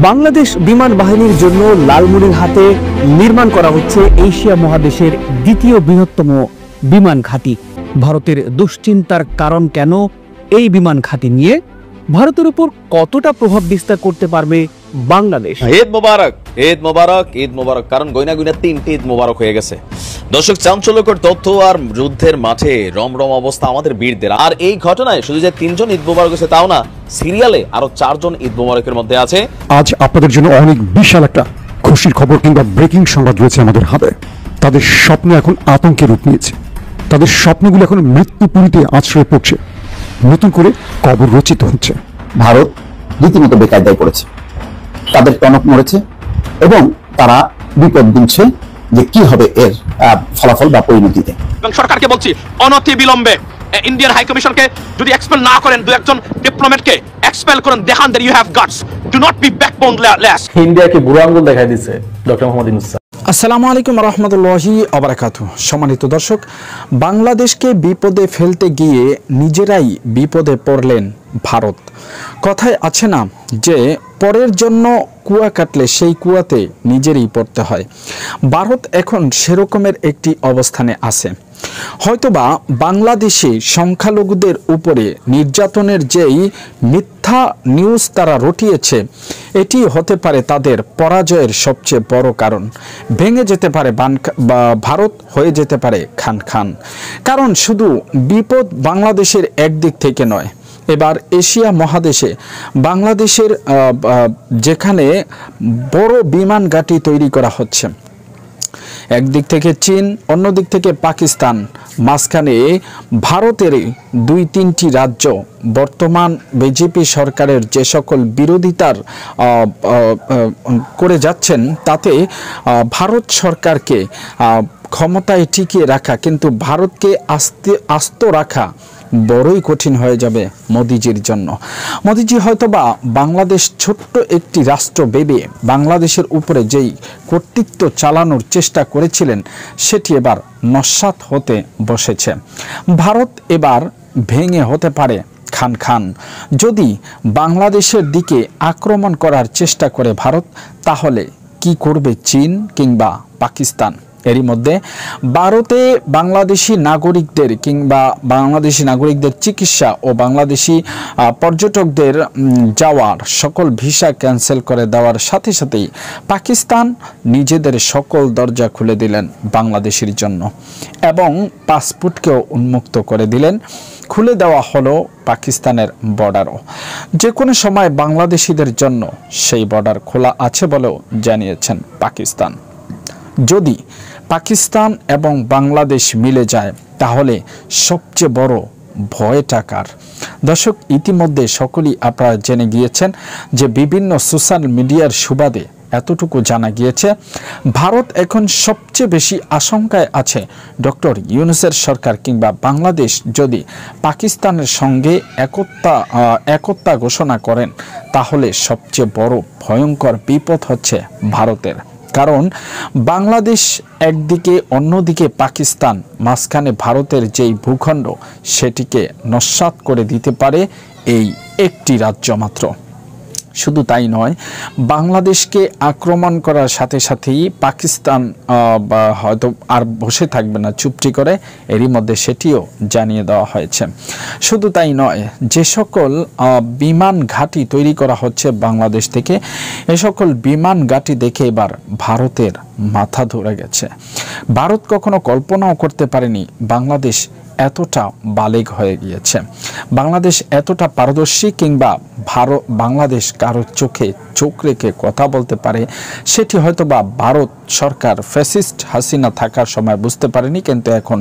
বাংলাদেশ বিমান বাহিনীর জন্য লালমনিরহাটে নির্মাণ করা হচ্ছে এশিয়া মহাদেশের দ্বিতীয় বৃহত্তম বিমান ঘাঁটি। ভারতের দুশ্চিন্তার কারণ কেন, এই বিমান ঘাঁটি নিয়ে ভারতের উপর কতটা প্রভাব বিস্তার করতে পারবে বাংলাদেশ? ঈদ মোবারক, ঈদ মোবারক, ঈদ মোবারক। কারণ গয়না গয়না 3টি ঈদ মোবারক হয়ে গেছে। দর্শক, চাঞ্চল্যকর তথ্য আর যুদ্ধের মাঠে রমরম অবস্থা আমাদের বীরদের। আর এই ঘটনায় শুধু যে 3জন ঈদ মোবারক হয়েছে তাও না, সিরিয়ালে আরো 4জন ঈদ মোবারকের মধ্যে আছে। আজ আপনাদের জন্য অনেক বিশাল একটা খুশির খবর কিংবা ব্রেকিং সংবাদ রয়েছে আমাদের হাতে। তাদের স্বপ্ন এখন আতঙ্কের রূপ নিয়েছে। তাদের স্বপ্নগুলো এখন মৃত্যুপুরীতে আশ্রয় পড়ছে, নতুন করে কবর রচিত হচ্ছে। ভারত রীতিমতো বেকায়দায় পড়েছে, তাদের টনক মরেছে এবং তারা বিপদ গুনছে যে কি হবে এর ফলাফল বা পরিণতিতে। এবং সরকারকে বলছি, অনতি বিলম্বে ইন্ডিয়ান হাই কমিশনকে যদি এক্সপেল না করেন, দু একজন ডিপ্লোম্যাটকে এক্সপেল করেন, দেখান that you have guts, do not be backboneless. ইন্ডিয়াকে বুড়ো আঙ্গুল দেখাই দিচ্ছে ডক্টর মোহাম্মদ ইউনূস। আসসালামু আলাইকুম রহমতুল্লাহি ওয়াবারাকাতুহু। সম্মানিত দর্শক, বাংলাদেশকে বিপদে ফেলতে গিয়ে নিজেরাই বিপদে পড়লেন ভারত। কথায় আছে না যে পরের জন্য কুয়া কাটলে সেই কুয়াতে নিজেরই পড়তে হয়। ভারত এখন সেরকমের একটি অবস্থানে আছে। হয়তোবা বাংলাদেশে সংখ্যালঘুদের উপরে নির্যাতনের যেই মিথ্যা নিউজ তারা রটিয়েছে, এটি হতে পারে তাদের পরাজয়ের সবচেয়ে বড় কারণ। ভেঙে যেতে পারে ভারত, হয়ে যেতে পারে খান খান। কারণ শুধু বিপদ বাংলাদেশের একদিক থেকে নয়, এবার এশিয়া মহাদেশে বাংলাদেশের যেখানে বড় বিমান ঘাঁটি তৈরি করা হচ্ছে, একদিক থেকে চীন, অন্যদিক থেকে পাকিস্তান, মাঝখানে ভারতের 2-3টি রাজ্য বর্তমান বিজেপি সরকারের যে সকল বিরোধিতার করে যাচ্ছেন, তাতে ভারত সরকারকে ক্ষমতায় টিকিয়ে রাখা, কিন্তু ভারতকে আস্ত রাখা বড়ই কঠিন হয়ে যাবে মোদিজির জন্য। মোদিজি হয়তোবা বাংলাদেশ ছোট্ট একটি রাষ্ট্র ভেবে বাংলাদেশের উপরে যেই কর্তৃত্ব চালানোর চেষ্টা করেছিলেন, সেটি এবার নস্যাৎ হতে বসেছে। ভারত এবার ভেঙে হতে পারে খান খান। যদি বাংলাদেশের দিকে আক্রমণ করার চেষ্টা করে ভারত, তাহলে কি করবে চীন কিংবা পাকিস্তান? এরই মধ্যে ভারতে বাংলাদেশি নাগরিকদের কিংবা বাংলাদেশি নাগরিকদের চিকিৎসা ও বাংলাদেশি পর্যটকদের যাওয়ার সকল ভিসা ক্যান্সেল করে দেওয়ার সাথে সাথেই পাকিস্তান নিজেদের সকল দরজা খুলে দিলেন বাংলাদেশের জন্য এবং পাসপোর্টকেও উন্মুক্ত করে দিলেন। খুলে দেওয়া হলো পাকিস্তানের বর্ডারও। যে কোনো সময় বাংলাদেশিদের জন্য সেই বর্ডার খোলা আছে বলেও জানিয়েছেন পাকিস্তান। যদি পাকিস্তান এবং বাংলাদেশ মিলে যায়, তাহলে সবচেয়ে বড় ভয়টা কার? দর্শক, ইতিমধ্যে সকলেই আপনারা জেনে গিয়েছেন যে বিভিন্ন সোশ্যাল মিডিয়ার সুবাদে এতটুকু জানা গিয়েছে, ভারত এখন সবচেয়ে বেশি আশঙ্কায় আছে ডক্টর ইউনূসের সরকার কিংবা বাংলাদেশ যদি পাকিস্তানের সঙ্গে একতা ঘোষণা করেন, তাহলে সবচেয়ে বড় ভয়ঙ্কর বিপদ হচ্ছে ভারতের। কারণ বাংলাদেশ একদিকে, অন্যদিকে পাকিস্তান, মাঝখানে ভারতের যেই ভূখণ্ড, সেটিকে নস্যাৎ করে দিতে পারে এই একটি রাজ্য মাত্র। শুধু তাই নয়, বাংলাদেশকে আক্রমণ করার সাথে সাথেই পাকিস্তান হয়তো আর বসে থাকবে না চুপটি করে, এরই মধ্যে সেটিও জানিয়ে দেওয়া হয়েছে। শুধু তাই নয়, যে সকল বিমান ঘাঁটি তৈরি করা হচ্ছে বাংলাদেশ থেকে, এ সকল বিমান ঘাঁটি দেখে এবার ভারতের মাথা ধরে গেছে। ভারত কখনো কল্পনাও করতে পারেনি বাংলাদেশ এতটা বালেগ হয়ে গিয়েছে, বাংলাদেশ এতটা পারদর্শী, কিংবা বাংলাদেশ কারো চোখে চোখ রেখে কথা বলতে পারে, সেটি হয়তো বা ভারত সরকার ফ্যাসিস্ট হাসিনা থাকার সময় বুঝতে পারেনি, কিন্তু এখন